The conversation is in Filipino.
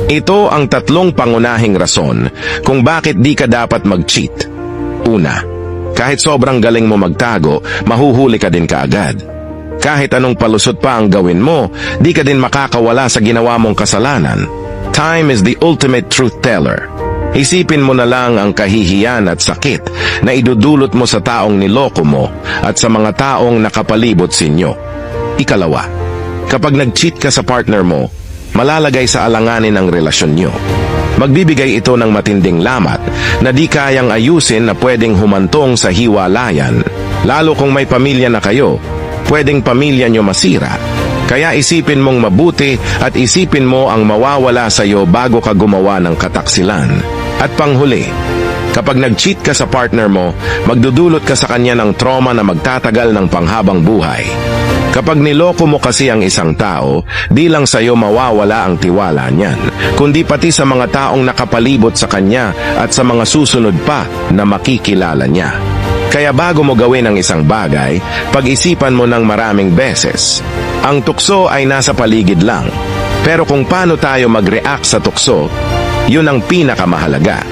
Ito ang tatlong pangunahing rason kung bakit di ka dapat mag-cheat. Una, kahit sobrang galing mo magtago, mahuhuli ka din kaagad. Kahit anong palusot pa ang gawin mo, di ka din makakawala sa ginawa mong kasalanan. Time is the ultimate truth teller. Isipin mo na lang ang kahihiyan at sakit na idudulot mo sa taong niloko mo at sa mga taong nakapalibot sa inyo. Ikalawa, kapag nag-cheat ka sa partner mo, malalagay sa alanganin ang relasyon nyo. Magbibigay ito ng matinding lamat na di kayang ayusin na pwedeng humantong sa hiwalayan. Lalo kung may pamilya na kayo, pwedeng pamilya nyo masira. Kaya isipin mong mabuti at isipin mo ang mawawala sa iyo bago ka gumawa ng kataksilan. At panghuli, kapag nag-cheat ka sa partner mo, magdudulot ka sa kanya ng trauma na magtatagal ng panghabang buhay. Kapag niloko mo kasi ang isang tao, di lang sa iyo mawawala ang tiwala niyan, kundi pati sa mga taong nakapalibot sa kanya at sa mga susunod pa na makikilala niya. Kaya bago mo gawin ang isang bagay, pag-isipan mo ng maraming beses. Ang tukso ay nasa paligid lang. Pero kung paano tayo mag-react sa tukso, yun ang pinakamahalaga.